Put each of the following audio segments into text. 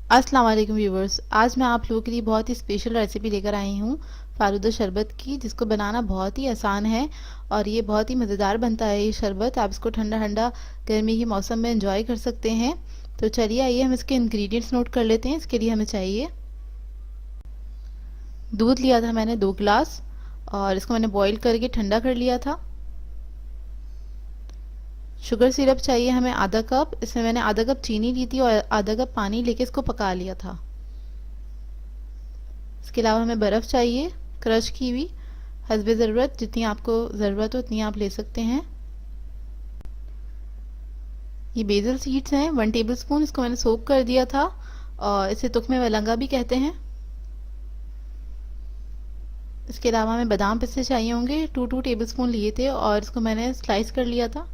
अस्सलाम वालेकुम व्यूवर्स। आज मैं आप लोगों के लिए बहुत ही स्पेशल रेसिपी लेकर आई हूँ फालूदा शरबत की, जिसको बनाना बहुत ही आसान है और ये बहुत ही मज़ेदार बनता है। ये शरबत आप इसको ठंडा ठंडा गर्मी के मौसम में एंजॉय कर सकते हैं। तो चलिए आइए हम इसके इंग्रेडिएंट्स नोट कर लेते हैं। इसके लिए हमें चाहिए दूध लिया था मैंने 2 गिलास और इसको मैंने बॉईल करके ठंडा कर लिया था। शुगर सिरप चाहिए हमें आधा कप। इसमें मैंने आधा कप चीनी ली थी और आधा कप पानी लेके इसको पका लिया था। इसके अलावा हमें बर्फ़ चाहिए क्रश की हुई, हस्बे ज़रूरत, जितनी आपको ज़रूरत हो उतनी आप ले सकते हैं। ये बेसल सीड्स हैं 1 टेबलस्पून, इसको मैंने सोक कर दिया था और इसे तुख्मे वलंगा भी कहते हैं। इसके अलावा हमें बादाम पिस्ते चाहिए होंगे, 2 टेबलस्पून लिए थे और इसको मैंने स्लाइस कर लिया था।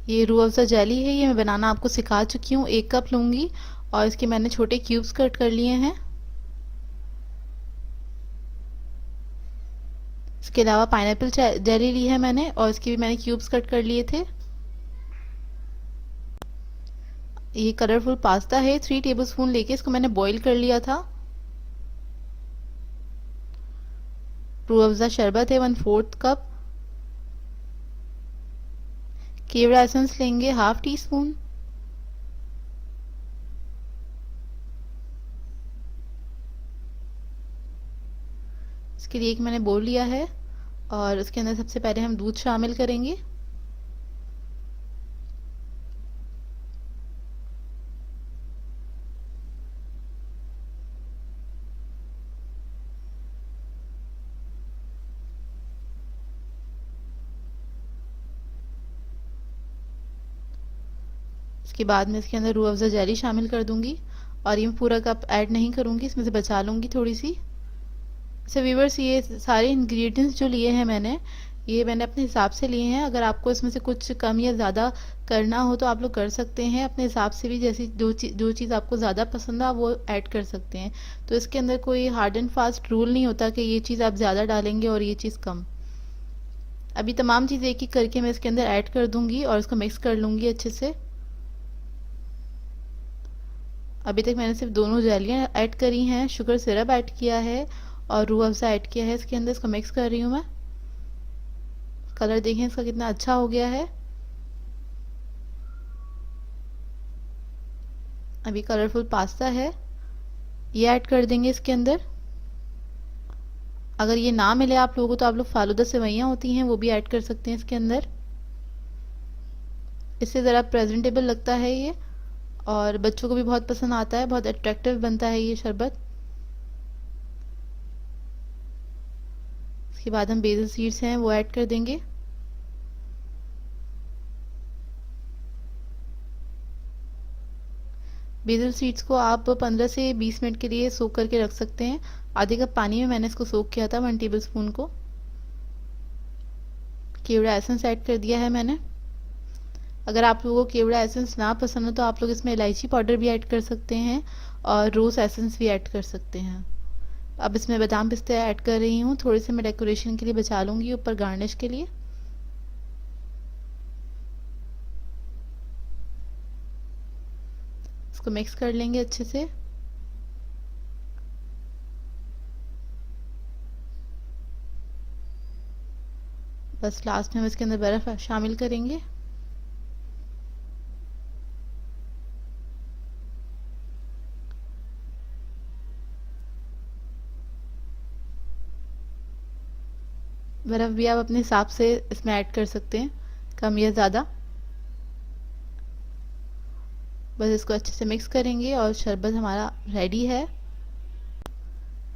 ये रूह अफ़ज़ा जेली है, ये मैं बनाना आपको सिखा चुकी हूँ। 1 कप लूँगी और इसके मैंने छोटे क्यूब्स कट कर लिए हैं। इसके अलावा पाइनएप्पल जेली ली है मैंने और इसके भी मैंने क्यूब्स कट कर लिए थे। ये कलरफुल पास्ता है, 3 टेबलस्पून लेके इसको मैंने बॉईल कर लिया था। रूह अफ़ज़ा शरबत है 1/4 कप। केवड़ा एसेंस लेंगे 1/2 टीस्पून। इसके लिए एक मैंने बोल लिया है और उसके अंदर सबसे पहले हम दूध शामिल करेंगे। इसके बाद में इसके अंदर रूह अफ़ज़ा जेली शामिल कर दूंगी और ये पूरा कप ऐड नहीं करूंगी, इसमें से बचा लूंगी थोड़ी सी। सो व्यूअर्स, ये सारे इंग्रेडिएंट्स जो लिए हैं ये मैंने अपने हिसाब से लिए हैं। अगर आपको इसमें से कुछ कम या ज़्यादा करना हो तो आप लोग कर सकते हैं अपने हिसाब से भी। जैसी जो चीज़ आपको ज़्यादा पसंद है वो ऐड कर सकते हैं। तो इसके अंदर कोई हार्ड एंड फास्ट रूल नहीं होता कि ये चीज़ आप ज़्यादा डालेंगे और ये चीज़ कम। अभी तमाम चीज़ें एक एक करके मैं इसके अंदर ऐड कर दूंगी और इसको मिक्स कर लूँगी अच्छे से। अभी तक मैंने सिर्फ दोनों जेलियाँ ऐड करी हैं, शुगर सिरप ऐड किया है और रूह अफ़ज़ा ऐड किया है इसके अंदर। इसको मिक्स कर रही हूँ मैं। कलर देखें इसका कितना अच्छा हो गया है। अभी कलरफुल पास्ता है, ये ऐड कर देंगे इसके अंदर। अगर ये ना मिले आप लोगों को तो आप लोग फालूदा सेवइयाँ होती हैं वो भी ऐड कर सकते हैं इसके अंदर। इससे ज़रा प्रेजेंटेबल लगता है ये और बच्चों को भी बहुत पसंद आता है, बहुत अट्रैक्टिव बनता है ये शरबत। इसके बाद हम बेसल सीड्स हैं वो ऐड कर देंगे। बेसल सीड्स को आप 15 से 20 मिनट के लिए सोक करके रख सकते हैं। आधे कप पानी में मैंने इसको सोक किया था 1 टेबलस्पून को। केवड़ा एसेंस ऐड कर दिया है मैंने। अगर आप लोगों को केवड़ा एसेंस ना पसंद हो तो आप लोग इसमें इलायची पाउडर भी ऐड कर सकते हैं और रोज़ एसेंस भी ऐड कर सकते हैं। अब इसमें बादाम पिस्ते ऐड कर रही हूँ, थोड़े से मैं डेकोरेशन के लिए बचा लूँगी ऊपर गार्निश के लिए। इसको मिक्स कर लेंगे अच्छे से। बस लास्ट में हम इसके अंदर बर्फ़ शामिल करेंगे। बर्फ़ भी आप अपने हिसाब से इसमें ऐड कर सकते हैं, कम या ज़्यादा। बस इसको अच्छे से मिक्स करेंगे और शरबत हमारा रेडी है।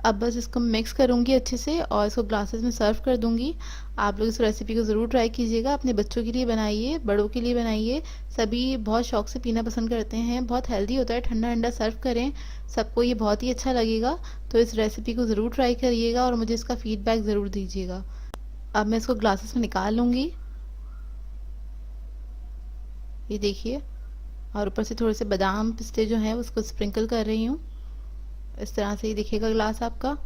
अब बस इसको मिक्स करूँगी अच्छे से और इसको ग्लासेस में सर्व कर दूँगी। आप लोग इस रेसिपी को ज़रूर ट्राई कीजिएगा। अपने बच्चों के लिए बनाइए, बड़ों के लिए बनाइए, सभी बहुत शौक से पीना पसंद करते हैं। बहुत हेल्दी होता है, ठंडा ठंडा सर्व करें, सबको ये बहुत ही अच्छा लगेगा। तो इस रेसिपी को ज़रूर ट्राई करिएगा और मुझे इसका फीडबैक ज़रूर दीजिएगा। अब मैं इसको ग्लासेस में निकाल लूँगी, ये देखिए, और ऊपर से थोड़े से बादाम पिस्ते जो हैं उसको स्प्रिंकल कर रही हूँ। इस तरह से ही दिखेगा ग्लास आपका।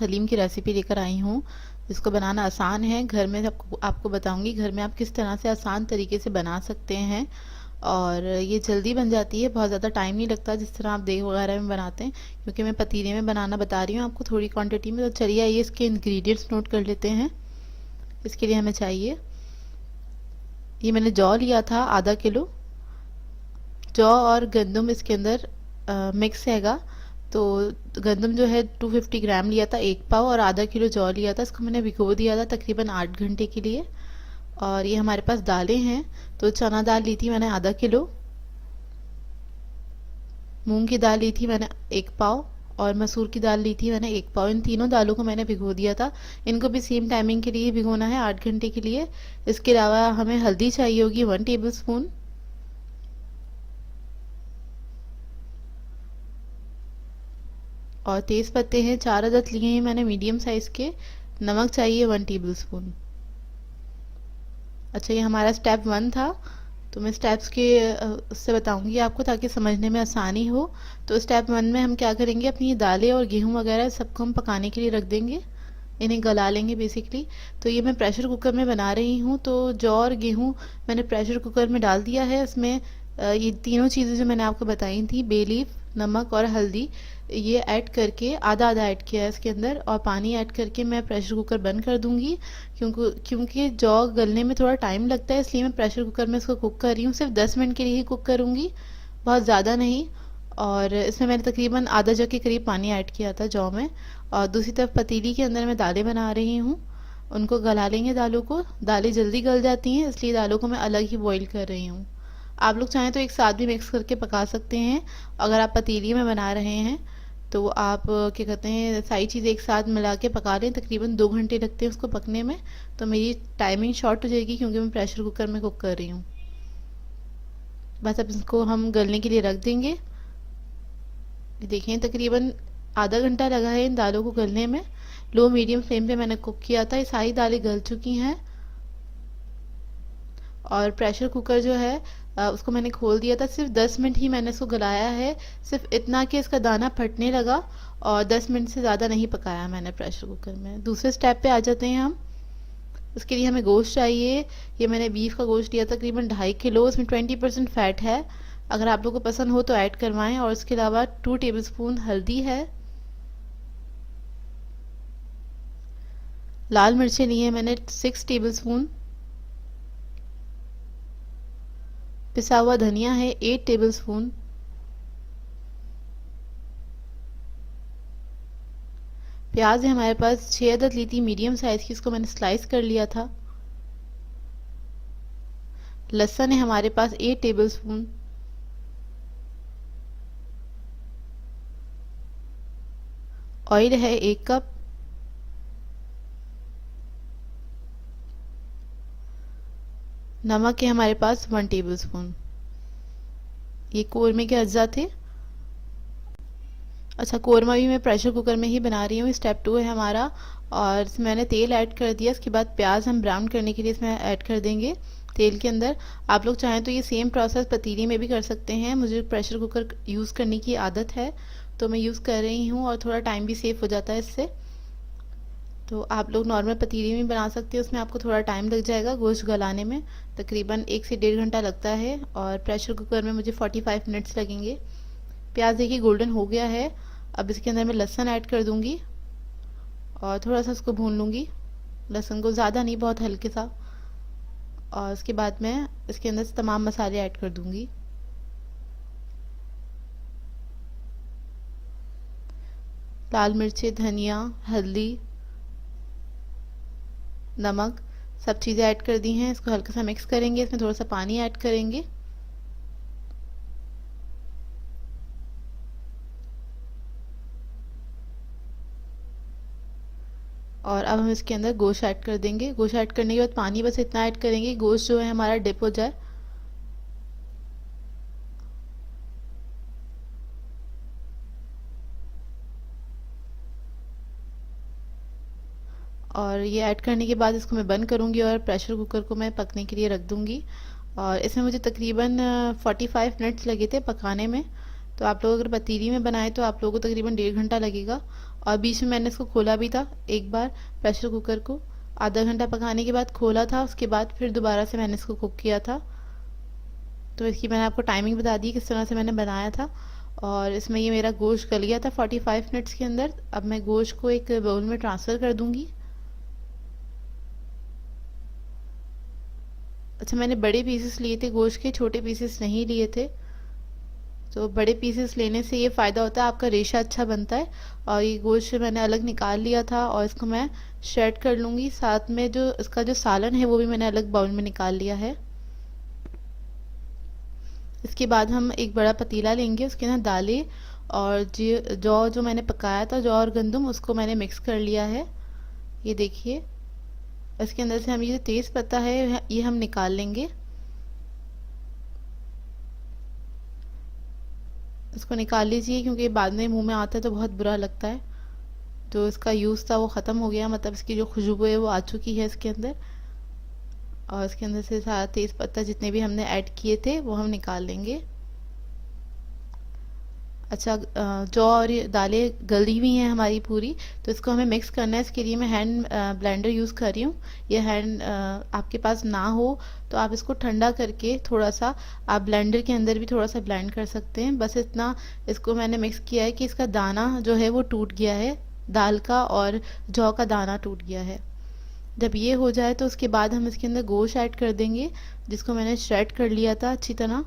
हलीम की रेसिपी लेकर आई हूँ जिसको बनाना आसान है। घर में आपको बताऊंगी घर में आप किस तरह से आसान तरीके से बना सकते हैं और ये जल्दी बन जाती है, बहुत ज़्यादा टाइम नहीं लगता जिस तरह आप देग वगैरह में बनाते हैं, क्योंकि मैं पतीले में बनाना बता रही हूँ आपको थोड़ी क्वांटिटी में। तो चलिए आइए इसके इंग्रेडिएंट्स नोट कर लेते हैं। इसके लिए हमें चाहिए, ये मैंने जौ लिया था आधा किलो। जौ और गंदम इसके अंदर मिक्स हैगा। तो गंदम जो है 250 ग्राम लिया था, 1 पाव, और आधा किलो जौ लिया था। इसको मैंने भिगो दिया था तकरीबन 8 घंटे के लिए। और ये हमारे पास दालें हैं, तो चना दाल ली थी मैंने आधा किलो, मूंग की दाल ली थी मैंने 1 पाव, और मसूर की दाल ली थी मैंने 1 पाव। इन तीनों दालों को मैंने भिगो दिया था। इनको भी सेम टाइमिंग के लिए भिगोना है, 8 घंटे के लिए। इसके अलावा हमें हल्दी चाहिए होगी 1 टेबल स्पून, और तेज पत्ते हैं 4 अदद लिए हैं मैंने मीडियम साइज के। नमक चाहिए 1 टेबल स्पून। अच्छा, ये हमारा स्टेप 1 था। तो मैं स्टेप्स के उससे बताऊंगी आपको ताकि समझने में आसानी हो। तो स्टेप 1 में हम क्या करेंगे, अपनी ये दालें और गेहूं वगैरह सबको हम पकाने के लिए रख देंगे, इन्हें गला लेंगे बेसिकली। तो ये मैं प्रेशर कुकर में बना रही हूँ। तो जौ और गेहूं मैंने प्रेशर कुकर में डाल दिया है। इसमें ये तीनों चीज़ें जो मैंने आपको बताई थी, बे लीफ, नमक और हल्दी, ये ऐड करके आधा आधा ऐड किया है इसके अंदर, और पानी ऐड करके मैं प्रेशर कुकर बंद कर दूंगी। क्योंकि जौ गलने में थोड़ा टाइम लगता है, इसलिए मैं प्रेशर कुकर में इसको कुक कर रही हूँ। सिर्फ 10 मिनट के लिए ही कुक करूँगी, बहुत ज़्यादा नहीं। और इसमें मैंने तकरीबन आधा जग के करीब पानी ऐड किया था जौ में। और दूसरी तरफ पतीली के अंदर मैं दालें बना रही हूँ, उनको गला लेंगे दालों को। दालें जल्दी गल जाती हैं, इसलिए दालों को मैं अलग ही बॉईल कर रही हूँ। आप लोग चाहें तो एक साथ भी मिक्स करके पका सकते हैं। अगर आप पतीली में बना रहे हैं तो आप क्या कहते हैं, सारी चीज़ एक साथ मिला के पका लें। तकरीबन 2 घंटे लगते हैं उसको पकने में। तो मेरी टाइमिंग शॉर्ट हो जाएगी क्योंकि मैं प्रेशर कुकर में कुक कर रही हूँ। बस अब इसको हम गलने के लिए रख देंगे। देखें, तकरीबन आधा घंटा लगा है इन दालों को गलने में। लो मीडियम फ्लेम पे मैंने कुक किया था। ये सारी दालें गल चुकी हैं। और प्रेशर कुकर जो है उसको मैंने खोल दिया था। सिर्फ 10 मिनट ही मैंने इसको गलाया है, सिर्फ इतना कि इसका दाना फटने लगा। और 10 मिनट से ज़्यादा नहीं पकाया मैंने प्रेशर कुकर में। दूसरे स्टेप पे आ जाते हैं हम। उसके लिए हमें गोश्त चाहिए। ये मैंने बीफ का गोश्त लिया तकरीबन 2.5 किलो। इसमें 20% फैट है, अगर आप लोगों को पसंद हो तो ऐड करवाएं। और इसके अलावा 2 टेबल स्पून हल्दी है। लाल मिर्चें ली हैं मैंने 6 टेबल स्पून। पिसा हुआ धनिया है 8 टेबल स्पून। प्याज है हमारे पास 6 अदद ली थी मीडियम साइज की, इसको मैंने स्लाइस कर लिया था। लहसुन है हमारे पास 8 टेबल स्पून। ऑयल है 1 कप। नमक है हमारे पास 1 टेबल स्पून। ये कौरमे के अज्जा थे। अच्छा, कौरमा भी मैं प्रेशर कुकर में ही बना रही हूँ। स्टेप 2 है हमारा। और इसमें मैंने तेल ऐड कर दिया। इसके बाद प्याज हम ब्राउन करने के लिए इसमें ऐड कर देंगे तेल के अंदर। आप लोग चाहें तो ये सेम प्रोसेस पतीली में भी कर सकते हैं। मुझे प्रेशर कुकर यूज़ करने की आदत है तो मैं यूज़ कर रही हूँ, और थोड़ा टाइम भी सेव हो जाता है इससे। तो आप लोग नॉर्मल पतीली में बना सकते हैं, उसमें आपको थोड़ा टाइम लग जाएगा गोश्त गलाने में, तकरीबन 1 से 1.5 घंटा लगता है। और प्रेशर कुकर में मुझे 45 मिनट्स लगेंगे। प्याज देखिए गोल्डन हो गया है। अब इसके अंदर मैं लहसुन ऐड कर दूंगी और थोड़ा सा इसको भून लूँगी। लहसुन को ज़्यादा नहीं, बहुत हल्के सा। और उसके बाद मैं इसके अंदर से तमाम मसाले ऐड कर दूंगी। लाल मिर्चें, धनिया, हल्दी, नमक, सब चीज़ें ऐड कर दी हैं। इसको हल्का सा मिक्स करेंगे। इसमें थोड़ा सा पानी ऐड करेंगे। और अब हम इसके अंदर गोश्त ऐड कर देंगे। गोश्त ऐड करने के बाद पानी बस इतना ऐड करेंगे, गोश्त जो है हमारा डिप हो जाए। और ये ऐड करने के बाद इसको मैं बंद करूँगी और प्रेशर कुकर को मैं पकने के लिए रख दूँगी। और इसमें मुझे तकरीबन 45 मिनट्स लगे थे पकाने में। तो आप लोग अगर पतीली में बनाए तो आप लोगों को तकरीबन 1.5 घंटा लगेगा। और बीच में मैंने इसको खोला भी था एक बार, प्रेशर कुकर को आधा घंटा पकाने के बाद खोला था। उसके बाद फिर दोबारा से मैंने इसको कुक किया था। तो इसकी मैंने आपको टाइमिंग बता दी किस तरह से मैंने बनाया था। और इसमें ये मेरा गोश्त गल गया था 45 मिनट्स के अंदर। अब मैं गोश्त को एक बाउल में ट्रांसफ़र कर दूंगी। अच्छा, मैंने बड़े पीसेस लिए थे गोश्त के, छोटे पीसेस नहीं लिए थे। तो बड़े पीसेस लेने से ये फ़ायदा होता है, आपका रेशा अच्छा बनता है। और ये गोश्त मैंने अलग निकाल लिया था और इसको मैं श्रेड कर लूँगी। साथ में जो इसका जो सालन है वो भी मैंने अलग बाउल में निकाल लिया है। इसके बाद हम एक बड़ा पतीला लेंगे, उसके अंदर दालें और जौ जो मैंने पकाया था, जौ और गंदम, उसको मैंने मिक्स कर लिया है। ये देखिए, इसके अंदर से हम ये जो तेज़ पत्ता है ये हम निकाल लेंगे। इसको निकाल लीजिए क्योंकि बाद में मुंह में आता है तो बहुत बुरा लगता है। जो इसका यूज़ था वो ख़त्म हो गया, मतलब इसकी जो खुशबू है वो आ चुकी है इसके अंदर। और इसके अंदर से सारा तेज़ पत्ता जितने भी हमने ऐड किए थे वो हम निकाल लेंगे। अच्छा, जौ और ये दालें गली हुई हैं हमारी पूरी, तो इसको हमें मिक्स करना है। इसके लिए मैं हैंड ब्लेंडर यूज़ कर रही हूँ। ये हैंड आपके पास ना हो तो आप इसको ठंडा करके थोड़ा सा आप ब्लेंडर के अंदर भी थोड़ा सा ब्लेंड कर सकते हैं। बस इतना इसको मैंने मिक्स किया है कि इसका दाना जो है वो टूट गया है, दाल का और जौ का दाना टूट गया है। जब ये हो जाए तो उसके बाद हम इसके अंदर गोश्त ऐड कर देंगे, जिसको मैंने श्रेड कर लिया था अच्छी तरह।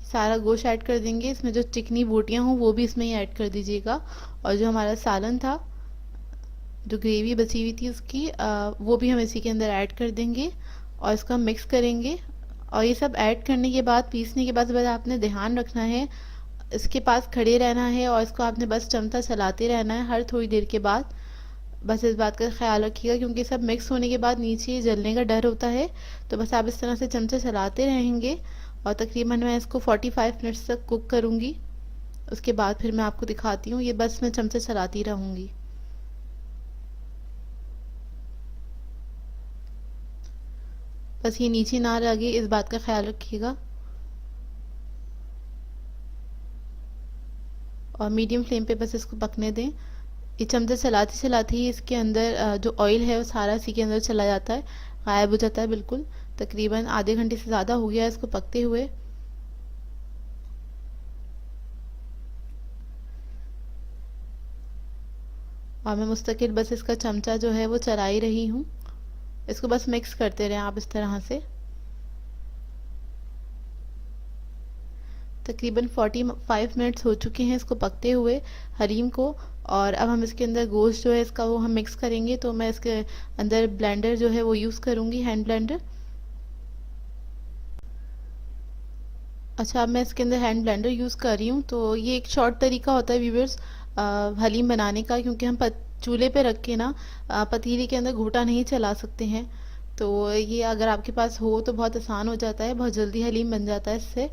सारा गोश्त ऐड कर देंगे। इसमें जो चिकनी बोटियां हों वो भी इसमें ही ऐड कर दीजिएगा। और जो हमारा सालन था, जो ग्रेवी बची हुई थी उसकी, वो भी हम इसी के अंदर ऐड कर देंगे और इसको हम मिक्स करेंगे। और ये सब ऐड करने के बाद, पीसने के बाद बस आपने ध्यान रखना है, इसके पास खड़े रहना है और इसको आपने बस चमचा चलाते रहना है हर थोड़ी देर के बाद। बस इस बात का ख्याल रखिएगा क्योंकि सब मिक्स होने के बाद नीचे जलने का डर होता है। तो बस आप इस तरह से चमचा चलाते रहेंगे और तकरीबन मैं इसको 45 मिनट्स तक कुक करूँगी। उसके बाद फिर मैं आपको दिखाती हूँ। ये बस मैं चमचा चलाती रहूँगी। बस ये नीचे ना लगे, इस बात का ख्याल रखिएगा। और मीडियम फ्लेम पे बस इसको पकने दें। ये चमचा चलाते चलाते ही इसके अंदर जो ऑयल है वो सारा इसी के अंदर चला जाता है, गायब हो जाता है बिल्कुल। तकरीबन आधे घंटे से ज़्यादा हो गया है इसको पकते हुए। और मैं मुस्तकिल बस इसका चमचा जो है वो चला ही रही हूँ। इसको बस मिक्स करते रहें आप इस तरह से। तकरीबन 45 मिनट्स हो चुके हैं इसको पकते हुए हलीम को। और अब हम इसके अंदर गोश्त जो है इसका वो हम मिक्स करेंगे। तो मैं इसके अंदर ब्लेंडर जो है वो यूज़ करूँगी, हैंड ब्लेंडर। अच्छा, अब मैं इसके अंदर हैंड ब्लेंडर यूज़ कर रही हूँ। तो ये एक शॉर्ट तरीका होता है व्यूअर्स हलीम बनाने का, क्योंकि हम चूल्हे पे रख के ना पतीले के अंदर घोटा नहीं चला सकते हैं। तो ये अगर आपके पास हो तो बहुत आसान हो जाता है, बहुत जल्दी हलीम बन जाता है इससे।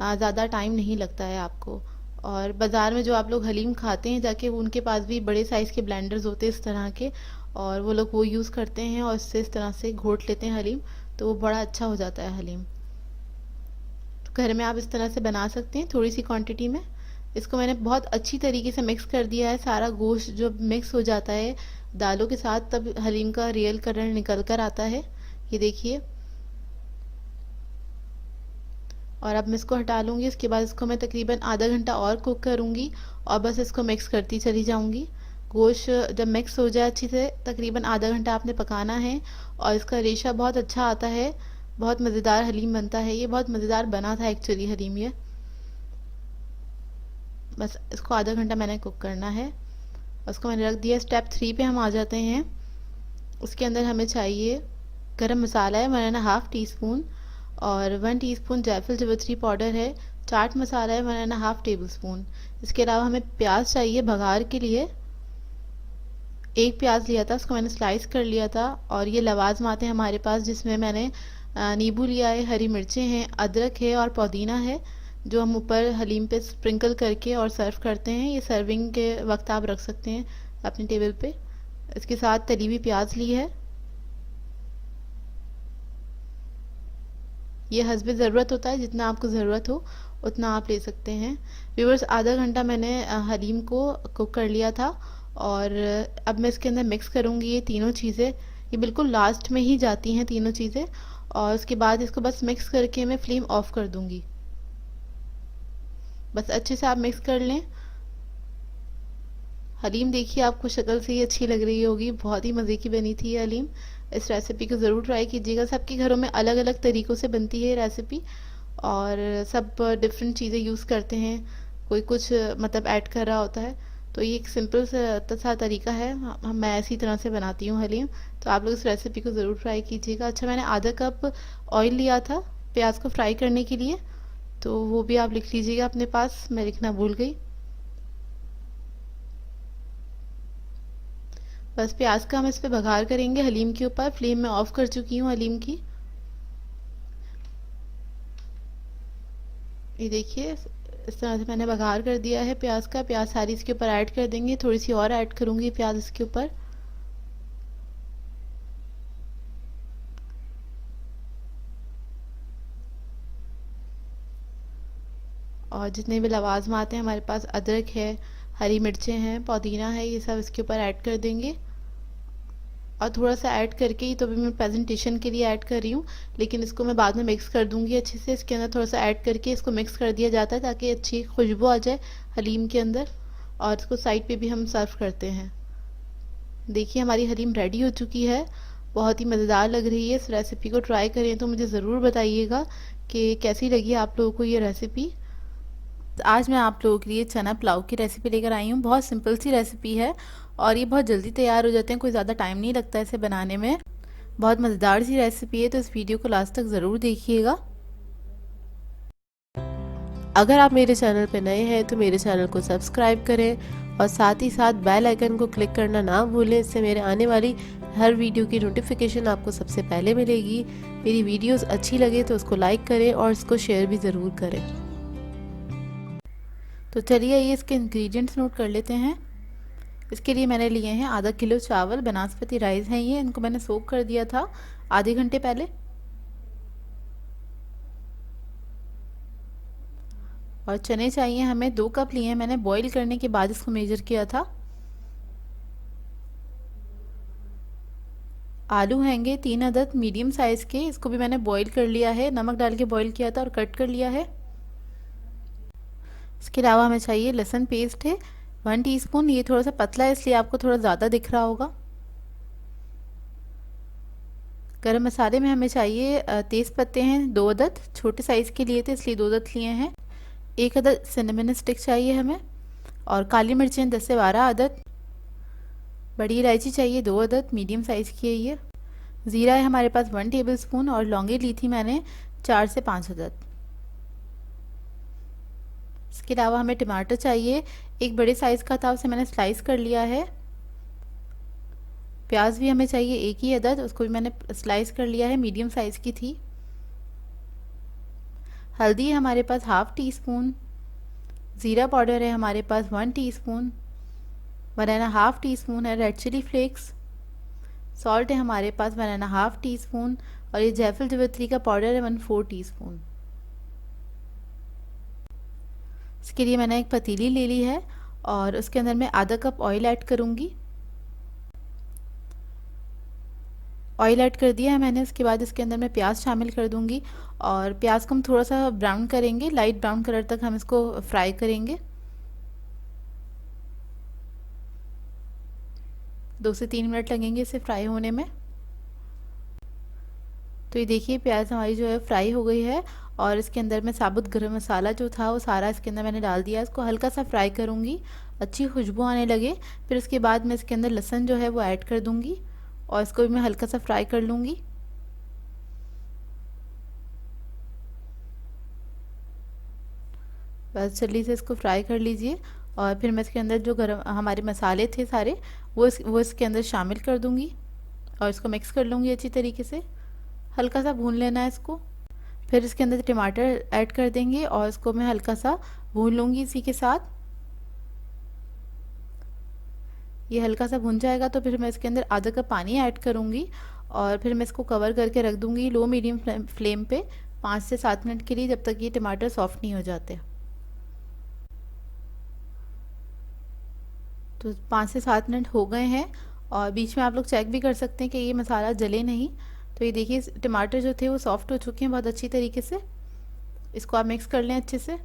ज़्यादा टाइम नहीं लगता है आपको। और बाज़ार में जो आप लोग हलीम खाते हैं जाके, वो उनके पास भी बड़े साइज़ के ब्लेंडर्स होते हैं इस तरह के, और वो लोग वो यूज़ करते हैं और इससे इस तरह से घोट लेते हैं हलीम। तो वो बड़ा अच्छा हो जाता है हलीम। तो घर में आप इस तरह से बना सकते हैं थोड़ी सी क्वांटिटी में। इसको मैंने बहुत अच्छी तरीके से मिक्स कर दिया है। सारा गोश्त जब मिक्स हो जाता है दालों के साथ, तब हलीम का रियल कलर निकल कर आता है। ये देखिए। और अब मैं इसको हटा लूँगी। इसके बाद इसको मैं तकरीबन आधा घंटा और कुक करूँगी और बस इसको मिक्स करती चली जाऊँगी। गोश्त जब मिक्स हो जाए अच्छी से, तकरीबन आधा घंटा आपने पकाना है और इसका रेशा बहुत अच्छा आता है। बहुत मज़ेदार हलीम बनता है। ये बहुत मज़ेदार बना था एक्चुअली हलीम ये। बस इसको आधा घंटा मैंने कुक करना है। उसको मैंने रख दिया। स्टेप 3 पे हम आ जाते हैं। उसके अंदर हमें चाहिए गरम मसाला है 1.5 टीस्पून, और 1 टीस्पून जायफल जावित्री पाउडर है, चाट मसाला है 1.5 टेबल स्पून। इसके अलावा हमें प्याज चाहिए बघार के लिए। एक प्याज लिया था, उसको मैंने स्लाइस कर लिया था। और ये लवाजमात है हमारे पास, जिसमें मैंने नींबू लिया है, हरी मिर्चें हैं, अदरक है और पुदीना है, जो हम ऊपर हलीम पे स्प्रिंकल करके और सर्व करते हैं। ये सर्विंग के वक्त आप रख सकते हैं अपने टेबल पे। इसके साथ तली हुई प्याज ली है। ये हस्बे ज़रूरत होता है, जितना आपको ज़रूरत हो उतना आप ले सकते हैं। व्यूअर्स, आधा घंटा मैंने हलीम को कुक कर लिया था और अब मैं इसके अंदर मिक्स करूँगी ये तीनों चीज़ें। ये बिल्कुल लास्ट में ही जाती हैं तीनों चीज़ें। और उसके बाद इसको बस मिक्स करके मैं फ्लेम ऑफ कर दूंगी। बस अच्छे से आप मिक्स कर लें। हलीम देखिए आपको शक्ल से ही अच्छी लग रही होगी, बहुत ही मज़े की बनी थी ये हलीम। इस रेसिपी को ज़रूर ट्राई कीजिएगा। सबके घरों में अलग अलग तरीक़ों से बनती है ये रेसिपी, और सब डिफरेंट चीज़ें यूज़ करते हैं, कोई कुछ मतलब ऐड कर रहा होता है। तो ये एक सिंपल सा तरीका है, मैं इसी तरह से बनाती हूँ हलीम। तो आप लोग इस रेसिपी को ज़रूर ट्राई कीजिएगा। अच्छा, मैंने आधा कप ऑयल लिया था प्याज को फ्राई करने के लिए, तो वो भी आप लिख लीजिएगा अपने पास, मैं लिखना भूल गई। बस प्याज का हम इस पे बघार करेंगे हलीम के ऊपर। फ्लेम में ऑफ कर चुकी हूँ हलीम की। ये देखिए इस तरह से मैंने बघार कर दिया है प्याज का। प्याज सारी इसके ऊपर ऐड कर देंगे, थोड़ी सी और ऐड करूंगी प्याज इसके ऊपर। और जितने भी लवाज़म आते हैं हमारे पास, अदरक है, हरी मिर्चें हैं, पुदीना है, ये सब इसके ऊपर ऐड कर देंगे। और थोड़ा सा ऐड करके ही तो अभी मैं प्रेजेंटेशन के लिए ऐड कर रही हूँ, लेकिन इसको मैं बाद में मिक्स कर दूंगी अच्छे से। इसके अंदर थोड़ा सा ऐड करके इसको मिक्स कर दिया जाता है ताकि अच्छी खुशबू आ जाए हलीम के अंदर। और इसको साइड पे भी हम सर्व करते हैं। देखिए हमारी हलीम रेडी हो चुकी है, बहुत ही मज़ेदार लग रही है। इस रेसिपी को ट्राई करें तो मुझे ज़रूर बताइएगा कि कैसी लगी आप लोगों को ये रेसिपी। आज मैं आप लोगों के लिए चना पुलाव की रेसिपी लेकर आई हूँ। बहुत सिंपल सी रेसिपी है और ये बहुत जल्दी तैयार हो जाते हैं, कोई ज़्यादा टाइम नहीं लगता इसे बनाने में। बहुत मज़ेदार सी रेसिपी है, तो इस वीडियो को लास्ट तक ज़रूर देखिएगा। अगर आप मेरे चैनल पर नए हैं तो मेरे चैनल को सब्सक्राइब करें और साथ ही साथ बेल आइकन को क्लिक करना ना भूलें। इससे मेरे आने वाली हर वीडियो की नोटिफिकेशन आपको सबसे पहले मिलेगी। मेरी वीडियोस अच्छी लगे तो उसको लाइक करें और इसको शेयर भी ज़रूर करें। तो चलिए ये इसके इंग्रेडिएंट्स नोट कर लेते हैं। इसके लिए मैंने लिए हैं आधा किलो चावल, बनास्पति राइस हैं ये, इनको मैंने सोक कर दिया था आधे घंटे पहले। और चने चाहिए हमें 2 कप लिए हैं मैंने, बॉईल करने के बाद इसको मेजर किया था। आलू हैंगे 3 अदद मीडियम साइज़ के, इसको भी मैंने बॉईल कर लिया है, नमक डाल के बॉईल किया था और कट कर लिया है। इसके अलावा हमें चाहिए लहसुन पेस्ट है 1 टीस्पून, ये थोड़ा सा पतला है इसलिए आपको थोड़ा ज़्यादा दिख रहा होगा। गरम मसाले में हमें चाहिए तेज़ पत्ते हैं 2 अदद, छोटे साइज़ के लिए थे इसलिए 2 अदद लिए हैं। 1 अदद सिनेमन स्टिक चाहिए हमें, और काली मिर्चें 10 से 12 अदद। बड़ी इलायची चाहिए 2 अदद, मीडियम साइज़ की है ये। ज़ीरा है हमारे पास 1 टेबलस्पून, और लौंगे ली थी मैंने 4 से 5 अदद। इसके अलावा हमें टमाटर चाहिए, एक बड़े साइज़ का था उसे मैंने स्लाइस कर लिया है। प्याज भी हमें चाहिए 1 ही अदद, उसको भी मैंने स्लाइस कर लिया है, मीडियम साइज़ की थी। हल्दी है हमारे पास हाफ टी स्पून। ज़ीरा पाउडर है हमारे पास 1 टीस्पून। 1.5 टीस्पून है रेड चिली फ्लेक्स। सॉल्ट है हमारे पास 1.5 टीस्पून, और ये जायफल जावित्री का पाउडर है 1/4 टीस्पून। इसके लिए मैंने एक पतीली ले ली है और उसके अंदर मैं आधा कप ऑयल ऐड करूंगी। ऑयल ऐड कर दिया है मैंने। उसके बाद इसके अंदर मैं प्याज शामिल कर दूंगी, और प्याज को हम थोड़ा सा ब्राउन करेंगे, लाइट ब्राउन कलर तक हम इसको फ्राई करेंगे। 2 से 3 मिनट लगेंगे इसे फ्राई होने में। तो ये देखिए प्याज हमारी जो है फ्राई हो गई है, और इसके अंदर मैं साबुत गरम मसाला जो था वो सारा इसके अंदर मैंने डाल दिया। इसको हल्का सा फ्राई करूँगी, अच्छी खुशबू आने लगे। फिर उसके बाद मैं इसके अंदर लहसुन जो है वो ऐड कर दूँगी, और इसको भी मैं हल्का सा फ्राई कर लूँगी। बस जल्दी से इसको फ्राई कर लीजिए। और फिर मैं इसके अंदर जो गरम हमारे मसाले थे सारे वो इसके अंदर शामिल कर दूँगी, और इसको मिक्स कर लूँगी अच्छी तरीके से। हल्का सा भून लेना है इसको। फिर इसके अंदर टमाटर ऐड कर देंगे और इसको मैं हल्का सा भून लूँगी इसी के साथ। ये हल्का सा भुन जाएगा तो फिर मैं इसके अंदर आधा कप पानी ऐड करूँगी, और फिर मैं इसको कवर करके रख दूँगी लो मीडियम फ्लेम पे 5 से 7 मिनट के लिए, जब तक ये टमाटर सॉफ्ट नहीं हो जाते। तो 5 से 7 मिनट हो गए हैं, और बीच में आप लोग चेक भी कर सकते हैं कि ये मसाला जले नहीं। तो ये देखिए टमाटर जो थे वो सॉफ्ट हो चुके हैं बहुत अच्छी तरीके से। इसको आप मिक्स कर लें अच्छे से।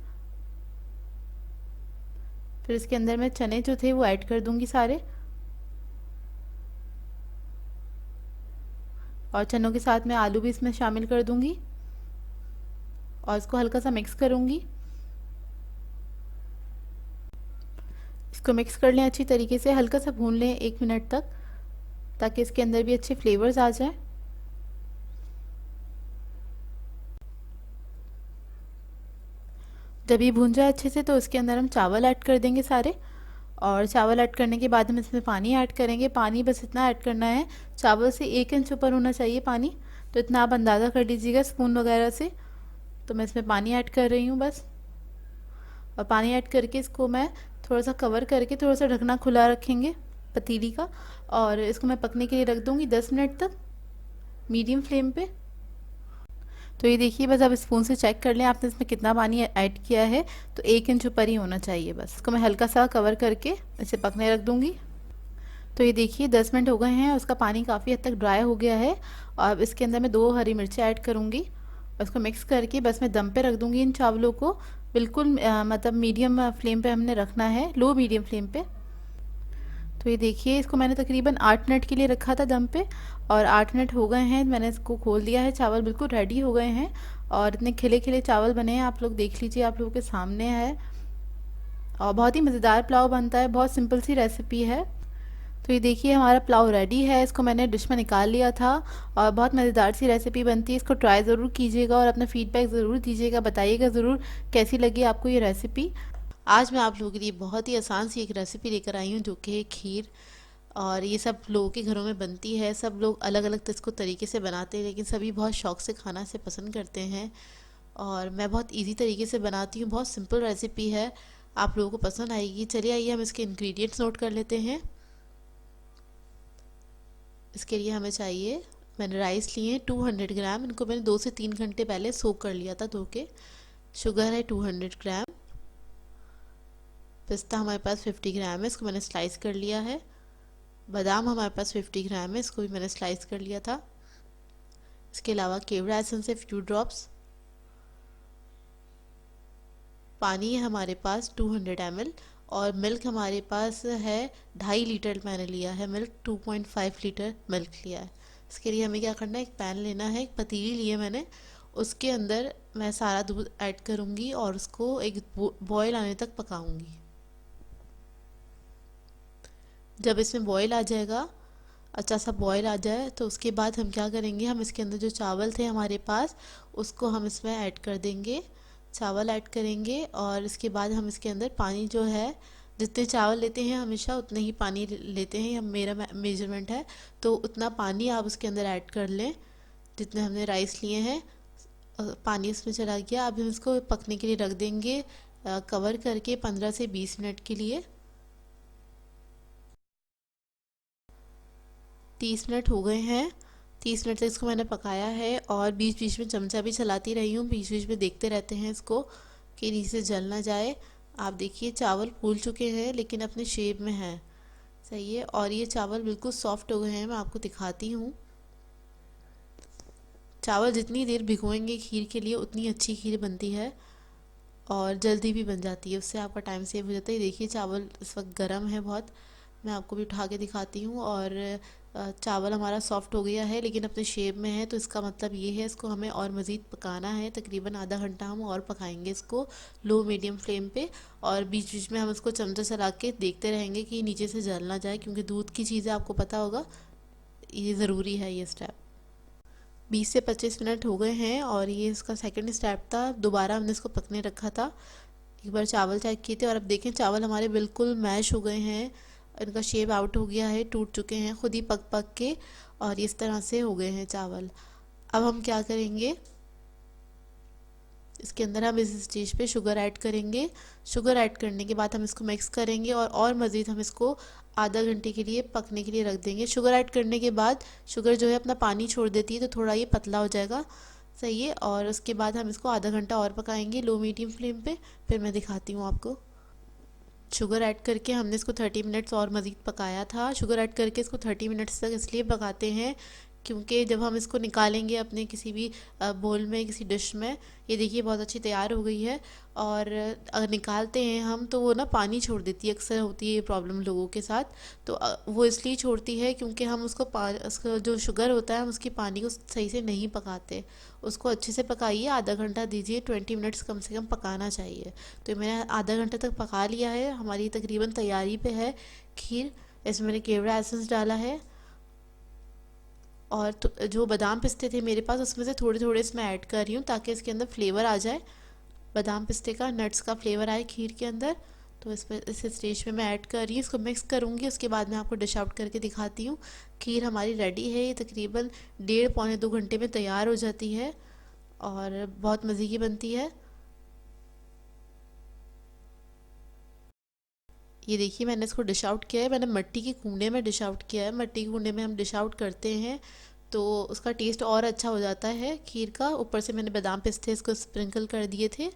फिर इसके अंदर मैं चने जो थे वो ऐड कर दूंगी सारे, और चनों के साथ मैं आलू भी इसमें शामिल कर दूंगी और इसको हल्का सा मिक्स करूंगी। इसको मिक्स कर लें अच्छी तरीके से, हल्का सा भून लें 1 मिनट तक, ताकि इसके अंदर भी अच्छे फ्लेवर्स आ जाएं। जब ये भून जाए अच्छे से तो इसके अंदर हम चावल ऐड कर देंगे सारे, और चावल ऐड करने के बाद हम इसमें पानी ऐड करेंगे। पानी बस इतना ऐड करना है, चावल से 1 इंच ऊपर होना चाहिए पानी, तो इतना आप अंदाज़ा कर लीजिएगा स्पून वगैरह से। तो मैं इसमें पानी ऐड कर रही हूँ बस, और पानी ऐड करके इसको मैं थोड़ा सा कवर करके थोड़ा सा ढकना खुला रखेंगे पतीली का, और इसको मैं पकने के लिए रख दूँगी 10 मिनट तक मीडियम फ्लेम पे। तो ये देखिए बस अब स्पून से चेक कर लें आपने इसमें कितना पानी ऐड किया है, तो 1 इंच ऊपर ही होना चाहिए बस। इसको मैं हल्का सा कवर करके इसे पकने रख दूँगी। तो ये देखिए 10 मिनट हो गए हैं, उसका पानी काफ़ी हद तक ड्राई हो गया है। और अब इसके अंदर मैं 2 हरी मिर्ची ऐड करूँगी और इसको मिक्स करके बस मैं दम पे रख दूँगी इन चावलों को। बिल्कुल मतलब मीडियम फ्लेम पे हमने रखना है, लो मीडियम फ्लेम पे। तो ये देखिए इसको मैंने तकरीबन 8 मिनट के लिए रखा था दम पे, और 8 मिनट हो गए हैं, मैंने इसको खोल दिया है। चावल बिल्कुल रेडी हो गए हैं और इतने खिले खिले चावल बने हैं, आप लोग देख लीजिए, आप लोगों के सामने है। और बहुत ही मज़ेदार पुलाव बनता है, बहुत सिंपल सी रेसिपी है। तो ये देखिए हमारा पुलाव रेडी है, इसको मैंने डिश में निकाल लिया था, और बहुत मज़ेदार सी रेसिपी बनती है। इसको ट्राई ज़रूर कीजिएगा और अपना फीडबैक ज़रूर दीजिएगा, बताइएगा ज़रूर कैसी लगी आपको ये रेसिपी। आज मैं आप लोगों के लिए बहुत ही आसान सी एक रेसिपी लेकर आई हूँ, जो कि है खीर। और ये सब लोगों के घरों में बनती है, सब लोग अलग अलग इसको तरीके से बनाते हैं, लेकिन सभी बहुत शौक से खाना से पसंद करते हैं। और मैं बहुत इजी तरीके से बनाती हूँ, बहुत सिंपल रेसिपी है, आप लोगों को पसंद आएगी। चलिए आइए हम इसके इंग्रेडिएंट्स नोट कर लेते हैं। इसके लिए हमें चाहिए, मैंने राइस लिए 200 ग्राम, इनको मैंने 2 से 3 घंटे पहले सोक कर लिया था धो के। शुगर है 200 ग्राम। पिस्ता हमारे पास 50 ग्राम है, इसको मैंने स्लाइस कर लिया है। बादाम हमारे पास 50 ग्राम है, इसको भी मैंने स्लाइस कर लिया था। इसके अलावा केवड़ा एसेंस है फ्यू ड्रॉप्स। पानी है हमारे पास 200 ml, और मिल्क हमारे पास है 2.5 लीटर मैंने लिया है मिल्क, 2.5 लीटर मिल्क लिया है। इसके लिए हमें क्या करना है, एक पैन लेना है, एक पतीली ली है मैंने, उसके अंदर मैं सारा दूध ऐड करूँगी और उसको एक बॉयल आने तक पकाऊंगी। जब इसमें बॉयल आ जाएगा, अच्छा सा बॉयल आ जाए, तो उसके बाद हम क्या करेंगे, हम इसके अंदर जो चावल थे हमारे पास उसको हम इसमें ऐड कर देंगे। चावल ऐड करेंगे और इसके बाद हम इसके अंदर पानी जो है, जितने चावल लेते हैं हमेशा उतने ही पानी लेते हैं, मेरा मेजरमेंट है, तो उतना पानी आप उसके अंदर ऐड कर लें जितने हमने राइस लिए हैं। पानी इसमें चला गया, अब हम इसको पकने के लिए रख देंगे कवर करके 15 से 20 मिनट के लिए। 30 मिनट हो गए हैं, 30 मिनट तक इसको मैंने पकाया है, और बीच बीच में चमचा भी चलाती रही हूँ, बीच बीच में देखते रहते हैं इसको कि नीचे जल ना जाए। आप देखिए चावल फूल चुके हैं लेकिन अपने शेप में है, सही है, और ये चावल बिल्कुल सॉफ्ट हो गए हैं। मैं आपको दिखाती हूँ, चावल जितनी देर भिगोएंगे खीर के लिए उतनी अच्छी खीर बनती है और जल्दी भी बन जाती है, उससे आपका टाइम सेव हो जाता है। देखिए चावल इस वक्त गर्म है बहुत, मैं आपको भी उठा के दिखाती हूँ, और चावल हमारा सॉफ्ट हो गया है लेकिन अपने शेप में है, तो इसका मतलब ये है इसको हमें और मज़ीद पकाना है, तकरीबन आधा घंटा हम और पकाएंगे इसको लो मीडियम फ्लेम पे। और बीच बीच में हम इसको चमचा चला के देखते रहेंगे कि नीचे से जल ना जाए, क्योंकि दूध की चीज़ें आपको पता होगा, ये ज़रूरी है ये स्टेप। 20 से 25 मिनट हो गए हैं और ये इसका सेकंड स्टेप था, दोबारा हमने इसको पकने रखा था। एक बार चावल चेक किए थे और अब देखें चावल हमारे बिल्कुल मैश हो गए हैं, इनका शेप आउट हो गया है, टूट चुके हैं खुद ही पक पक के, और इस तरह से हो गए हैं चावल। अब हम क्या करेंगे, इसके अंदर हम इस स्टेज पे शुगर ऐड करेंगे। शुगर ऐड करने के बाद हम इसको मिक्स करेंगे और मज़ीद हम इसको आधा घंटे के लिए पकने के लिए रख देंगे। शुगर ऐड करने के बाद शुगर जो है अपना पानी छोड़ देती है, तो थोड़ा ये पतला हो जाएगा, सही है, और उसके बाद हम इसको आधा घंटा और पकाएंगे लो मीडियम फ्लेम पे। फिर मैं दिखाती हूँ आपको। शुगर ऐड करके हमने इसको 30 मिनट्स और मज़ीद पकाया था। शुगर ऐड करके इसको 30 मिनट्स तक इसलिए पकाते हैं क्योंकि जब हम इसको निकालेंगे अपने किसी भी बोल में, किसी डिश में, ये देखिए बहुत अच्छी तैयार हो गई है। और अगर निकालते हैं हम तो वो ना पानी छोड़ देती है, अक्सर होती है ये प्रॉब्लम लोगों के साथ। तो वो इसलिए छोड़ती है क्योंकि हम उसका जो शुगर होता है हम उसकी पानी को सही से नहीं पकाते। उसको अच्छे से पकाइए, आधा घंटा दीजिए, 20 मिनट्स कम से कम पकाना चाहिए। तो मैंने आधा घंटा तक पका लिया है, हमारी तकरीबन तैयारी पे है खीर। इसमें मैंने केवड़ा एसेंस डाला है और जो बादाम पिस्ते थे मेरे पास उसमें से थोड़े थोड़े इसमें ऐड कर रही हूँ ताकि इसके अंदर फ्लेवर आ जाए, बादाम पिस्ते का, नट्स का फ्लेवर आए खीर के अंदर। तो इस स्टेज पे मैं ऐड कर रही हूँ, इसको मिक्स करूँगी, उसके बाद मैं आपको डिश आउट करके दिखाती हूँ। खीर हमारी रेडी है, ये तकरीबन 1.5 पौने 2 घंटे में तैयार हो जाती है और बहुत मज़े की बनती है। ये देखिए मैंने इसको डिश आउट किया है, मैंने मिट्टी के कूंडे में डिश आउट किया है। मिट्टी के कूंडे में हम डिश आउट करते हैं तो उसका टेस्ट और अच्छा हो जाता है खीर का। ऊपर से मैंने बादाम पिस्ते इसको स्प्रिंकल कर दिए थे।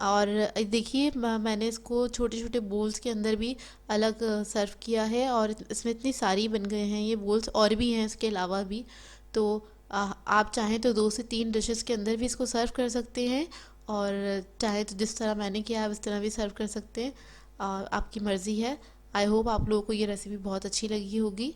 और देखिए मैंने इसको छोटे छोटे बोल्स के अंदर भी अलग सर्व किया है और इसमें इतनी सारी बन गए हैं ये बोल्स, और भी हैं इसके अलावा भी। तो आप चाहें तो 2 से 3 डिशेस के अंदर भी इसको सर्व कर सकते हैं और चाहे तो जिस तरह मैंने किया है उस तरह भी सर्व कर सकते हैं। आपकी मर्ज़ी है। आई होप आप लोगों को ये रेसिपी बहुत अच्छी लगी होगी।